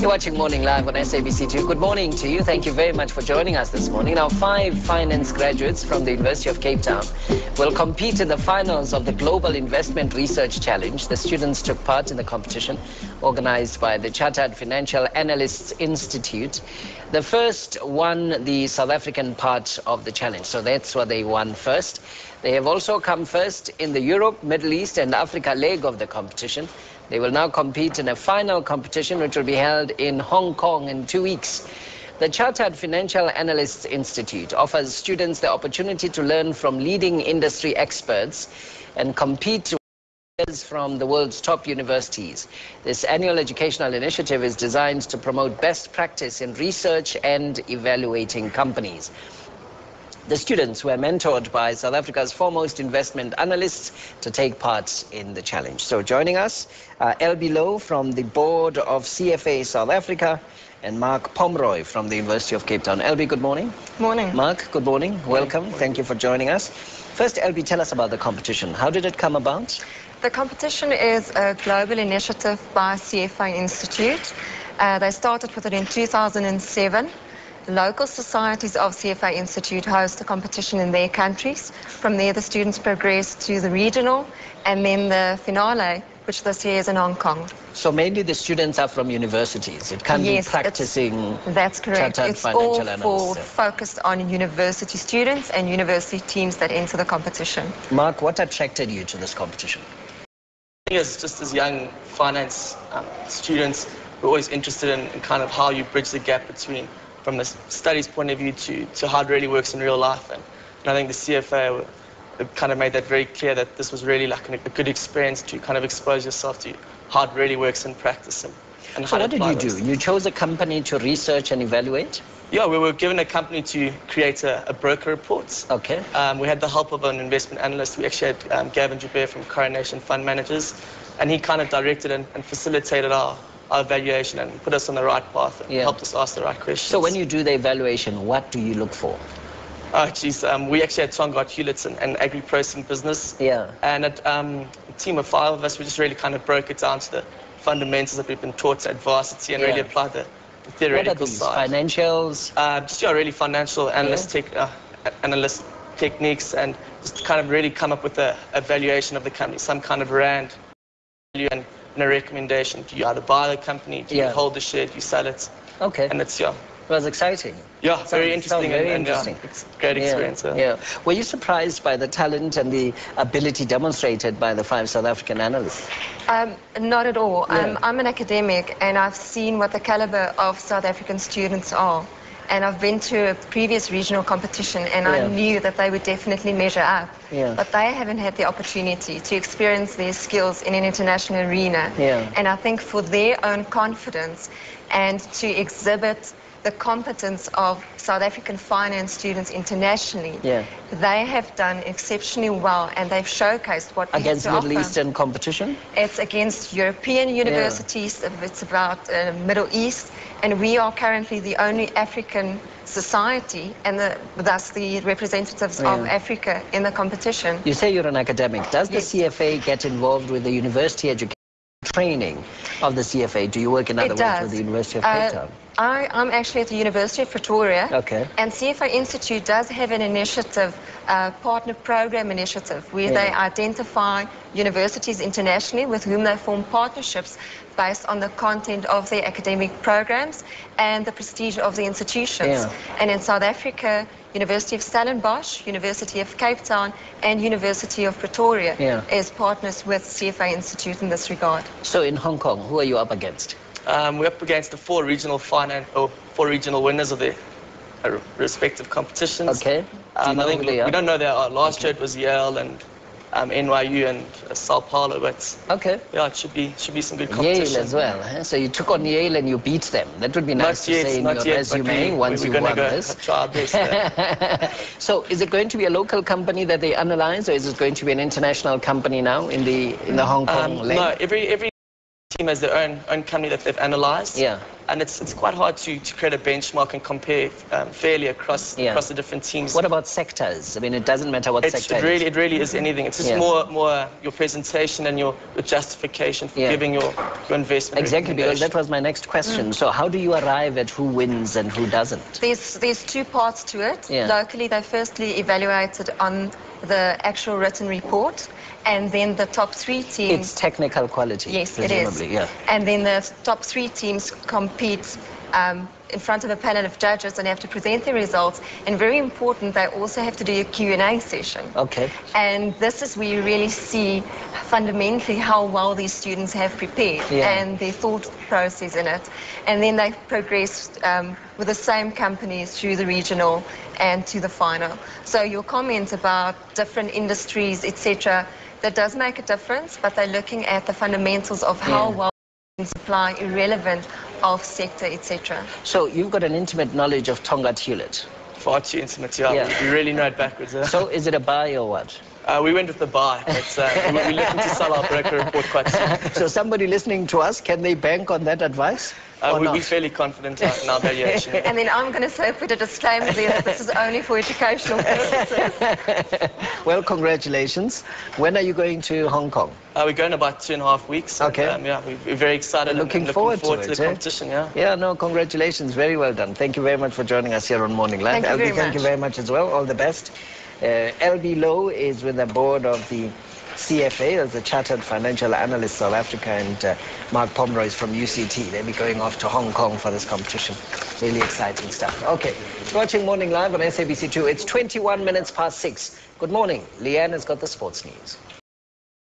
You're watching Morning Live on SABC2. Good morning to you. Thank you very much for joining us this morning. Now, 5 finance graduates from the University of Cape Town will compete in the finals of the Global Investment Research Challenge. The students took part in the competition organized by the Chartered Financial Analysts Institute. The first won the South African part of the challenge, so that's what they won first. They have also come first in the Europe, Middle East and Africa leg of the competition. They will now compete in a final competition which will be held in Hong Kong in 2 weeks. The Chartered Financial Analysts Institute offers students the opportunity to learn from leading industry experts and compete with from the world's top universities. This annual educational initiative is designed to promote best practice in research and evaluating companies. The students were mentored by South Africa's foremost investment analysts to take part in the challenge. So joining us, LB Lowe from the board of CFA South Africa and Mark Pomroy from the University of Cape Town. LB, good morning. Morning. Mark, good morning. Welcome. Thank you for joining us. First, LB, tell us about the competition. How did it come about? The competition is a global initiative by CFA Institute. They started with it in 2007. Local societies of CFA Institute host the competition in their countries. From there, the students progress to the regional and then the finale, which this year is in Hong Kong. So mainly the students are from universities. It can be practicing. That's correct. Chartered It's Financial all Analysts. focused on university students and university teams that enter the competition. Mark, what attracted you to this competition? I think it's just as young finance students, we're always interested in kind of how you bridge the gap between from the studies point of view to how it really works in real life. And I think the CFA kind of made that very clear that this was really like a good experience to kind of expose yourself to how it really works in practice. And so what did you do? You chose a company to research and evaluate? Yeah, we were given a company to create a broker report. Okay. We had the help of an investment analyst. We actually had Gavin Joubert from Coronation Fund Managers, and he kind of directed and facilitated our evaluation and put us on the right path and helped us ask the right questions. So when you do the evaluation, what do you look for? Oh, geez, we actually had Tongaat Hulett, an agri-processing business. Yeah. And a team of 5 of us, we just really kind of broke it down to the fundamentals that we've been taught at varsity and really applied the theoretical side. Financials? Just really financial analyst techniques, and just kind of really come up with a evaluation of the company, some kind of rand value and a recommendation. Do you either buy the company, do you hold the share, do you sell it? Okay. And it's, It was exciting. Yeah, very interesting. Very interesting. It's a great experience. Were you surprised by the talent and the ability demonstrated by the 5 South African analysts? Not at all. I'm an academic and I've seen what the caliber of South African students are. And I've been to a previous regional competition and I knew that they would definitely measure up. But they haven't had the opportunity to experience their skills in an international arena. And I think for their own confidence and to exhibit the competence of South African finance students internationally, they have done exceptionally well and they've showcased what we against have to Middle offer. Eastern competition? It's against European universities, it's about Middle East, and we are currently the only African society and thus the representatives of Africa in the competition. You say you're an academic. Does the CFA get involved with the university education training of the CFA? Do you work in other words with the University of Cape Town? I'm actually at the University of Pretoria. Okay. And CFA Institute does have an initiative, partner program initiative, where they identify universities internationally with whom they form partnerships based on the content of their academic programs and the prestige of the institutions. And in South Africa, University of Stellenbosch, University of Cape Town and University of Pretoria is partners with CFA Institute in this regard. So in Hong Kong, who are you up against? We're up against the 4 regional winners of their respective competitions. Okay. I think we don't know their last year it was Yale and NYU and Sao Paulo, but it should be some good competition. Yale as well, huh? So you took on Yale and you beat them. That would be nice to say in your resume once you won this. Try our best. So is it going to be a local company that they analyze, or is it going to be an international company now in the Hong Kong leg? No, every team has their own company that they've analyzed. and it's quite hard to create a benchmark and compare fairly across the different teams. What about sectors? I mean, it doesn't matter what sector it really is anything. It's just more your presentation and your justification for giving your investment. Exactly, because that was my next question. So how do you arrive at who wins and who doesn't? There's two parts to it. Locally, they firstly evaluated on the actual written report, and then the top 3 teams... It's technical quality, yes, presumably. It is. And then the top 3 teams compete in front of a panel of judges and have to present their results. And very important, they also have to do a Q&A session. Okay. And this is where you really see fundamentally how well these students have prepared and their thought process in it. And then they progressed with the same companies through the regional and to the final. So your comment about different industries, etc., that does make a difference, but they're looking at the fundamentals of how well you can supply irrelevant of sector, etc. So you've got an intimate knowledge of Tongaat Hulett. Far too intimate, we really know it backwards. So is it a buy or what? We went with the buy, but we're looking to sell our broker report quite soon. So somebody listening to us, can they bank on that advice? We're fairly confident in our valuation. And then I'm going to put a disclaimer there that this is only for educational purposes. Well, congratulations. When are you going to Hong Kong? We're going about 2.5 weeks. Okay. And, we're very excited. Looking forward to the competition. Yeah, no, congratulations. Very well done. Thank you very much for joining us here on Morning Live. Thank you very much as well. All the best. LB Lowe is with the board of the CFA, as the Chartered Financial Analysts South Africa, and Mark Pomroy is from UCT. They'll be going off to Hong Kong for this competition. Really exciting stuff. Okay, watching Morning Live on SABC2. It's 21 minutes past 6. Good morning. Leanne has got the sports news.